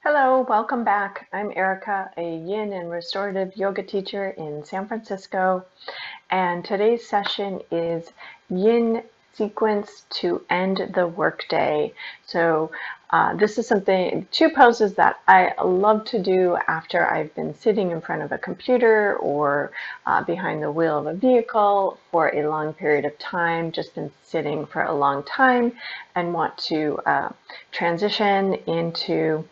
Hello, welcome back. I'm Erica, a Yin and restorative yoga teacher in San Francisco, and today's session is Yin sequence to end the workday. So this is two poses that I love to do after I've been sitting in front of a computer or behind the wheel of a vehicle for a long period of time, just been sitting for a long time and want to transition into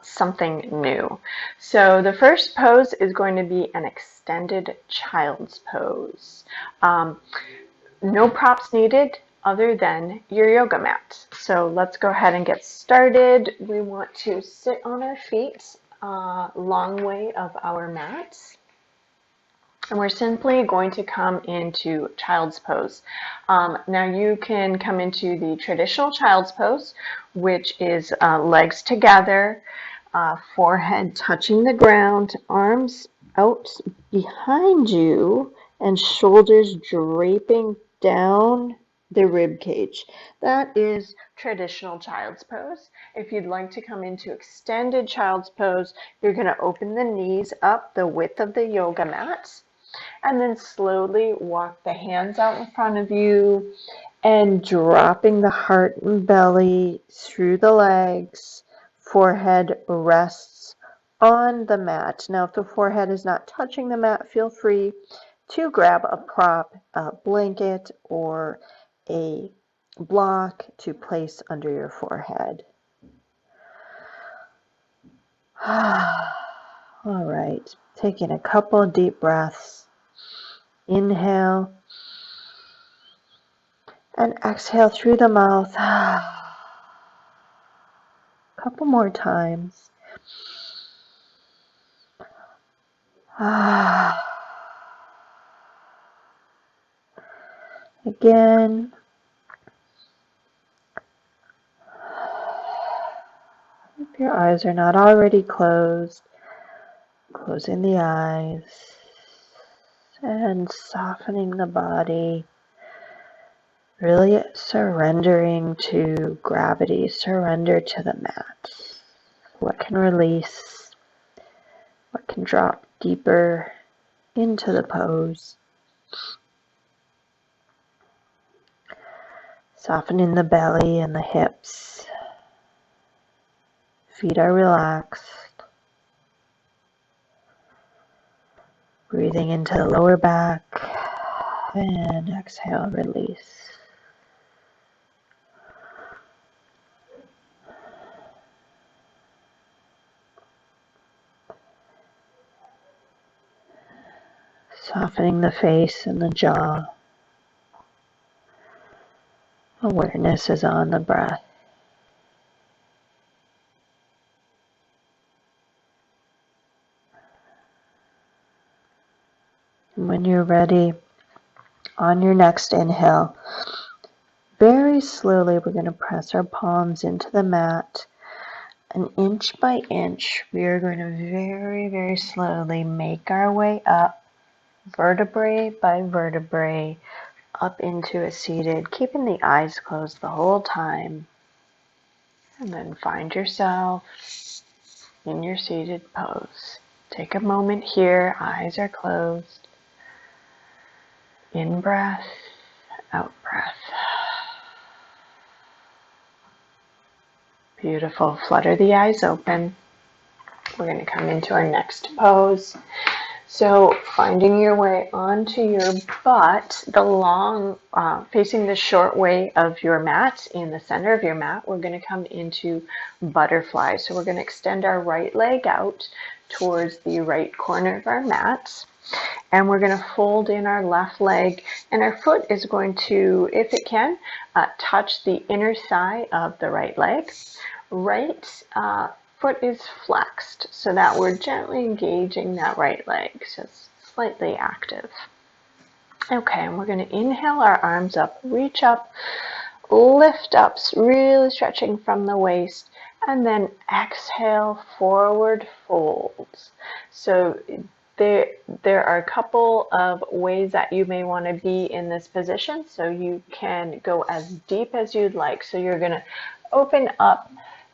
something new. So the first pose is going to be an extended child's pose. No props needed other than your yoga mat. So let's go ahead and get started. We want to sit on our feet, long way of our mats. And we're simply going to come into child's pose. Now you can come into the traditional child's pose, which is legs together, forehead touching the ground, arms out behind you, and shoulders draping down the rib cage. That is traditional child's pose. If you'd like to come into extended child's pose, you're going to open the knees up the width of the yoga mat. And then slowly walk the hands out in front of you and dropping the heart and belly through the legs. Forehead rests on the mat. Now, if the forehead is not touching the mat, feel free to grab a prop, a blanket, or a block to place under your forehead. All right, taking a couple of deep breaths. Inhale and exhale through the mouth. A couple more times. Again. If your eyes are not already closed, closing the eyes and softening the body. Really surrendering to gravity, surrender to the mat. What can release? What can drop deeper into the pose? Softening the belly and the hips. Feet are relaxed. Breathing into the lower back and exhale, release. Softening the face and the jaw. Awareness is on the breath. And when you're ready, on your next inhale, very slowly we're going to press our palms into the mat. And inch by inch, we are going to very, very slowly make our way up, vertebrae by vertebrae, up into a seated, keeping the eyes closed the whole time. And then find yourself in your seated pose. Take a moment here, eyes are closed. In breath, out breath. Beautiful. Flutter the eyes open. We're going to come into our next pose. So finding your way onto your butt, the long, facing the short way of your mat, in the center of your mat, we're going to come into butterfly. So we're going to extend our right leg out towards the right corner of our mat. And we're going to fold in our left leg, and our foot is going to, if it can, touch the inner thigh of the right leg. Right foot is flexed so that we're gently engaging that right leg, so it's slightly active. Okay, and we're going to inhale our arms up, reach up, lift up, really stretching from the waist, and then exhale, forward folds. So there are a couple of ways that you may want to be in this position, so you can go as deep as you'd like. So you're going to open up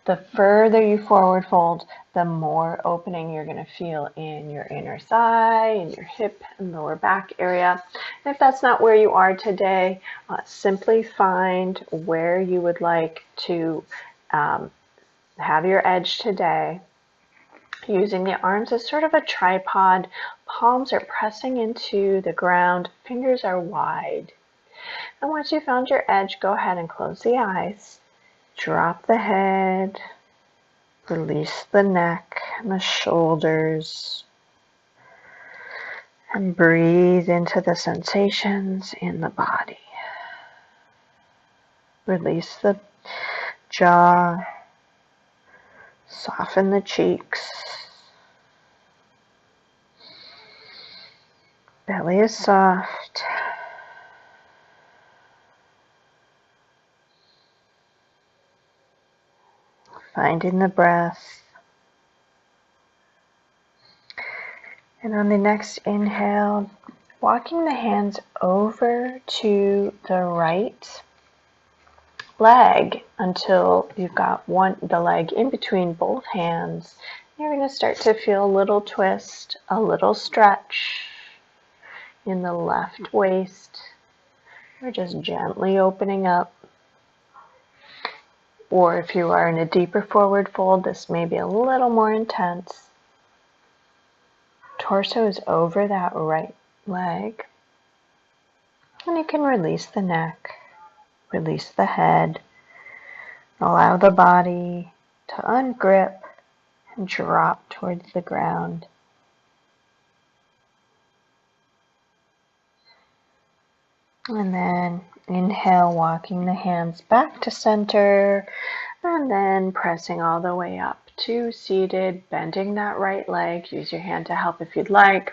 the further you forward fold, the more opening you're going to feel in your inner thigh, in your hip and lower back area. And if that's not where you are today, simply find where you would like to have your edge today. Using the arms as sort of a tripod, palms are pressing into the ground, fingers are wide. And once you found your edge, go ahead and close the eyes. Drop the head, release the neck and the shoulders, and breathe into the sensations in the body. Release the jaw, soften the cheeks. Belly is soft. Finding the breath. And on the next inhale, walking the hands over to the right leg until you've got the leg in between both hands. You're going to start to feel a little twist, a little stretch in the left waist. We're just gently opening up. Or if you are in a deeper forward fold, this may be a little more intense. Torso is over that right leg. And you can release the neck, release the head. Allow the body to ungrip and drop towards the ground. And then inhale, walking the hands back to center, and then pressing all the way up to seated, bending that right leg. Use your hand to help if you'd like.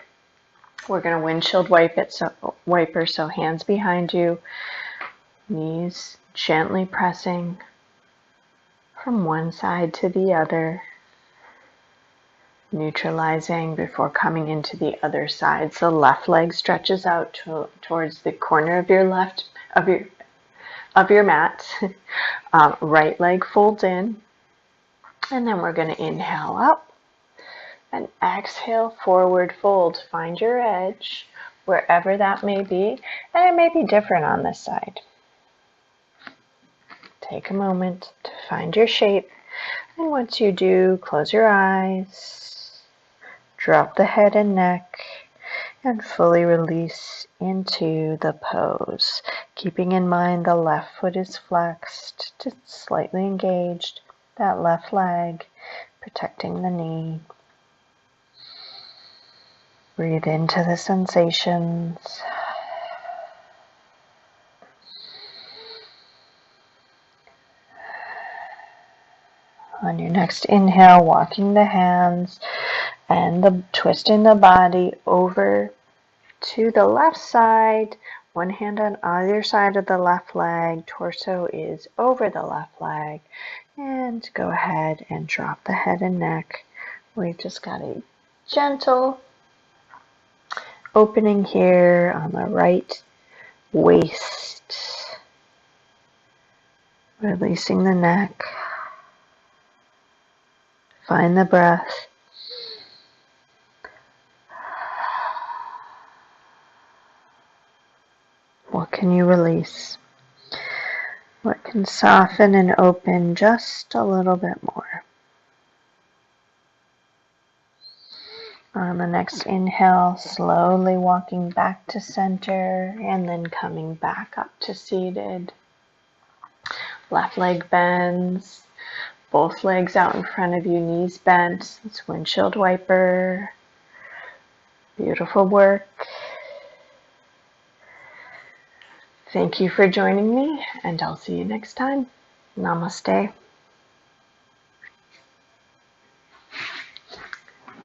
We're going to windshield wiper, so hands behind you, knees gently pressing from one side to the other, neutralizing before coming into the other side. So left leg stretches out towards the corner of your mat. Right leg folds in, and then we're going to inhale up and exhale, forward fold. Find your edge wherever that may be, and it may be different on this side. Take a moment to find your shape, and once you do, close your eyes, drop the head and neck, and fully release into the pose. Keeping in mind the left foot is flexed, just slightly engaged, that left leg, protecting the knee. Breathe into the sensations. On your next inhale, walking the hands and twisting the body over to the left side. One hand on either side of the left leg. Torso is over the left leg. And go ahead and drop the head and neck. We've just got a gentle opening here on the right waist. Releasing the neck. Find the breath. What can you release? What can soften and open just a little bit more? On the next inhale, slowly walking back to center and then coming back up to seated. Left leg bends. Both legs out in front of you, knees bent. It's windshield wiper. Beautiful work. Thank you for joining me, and I'll see you next time. Namaste.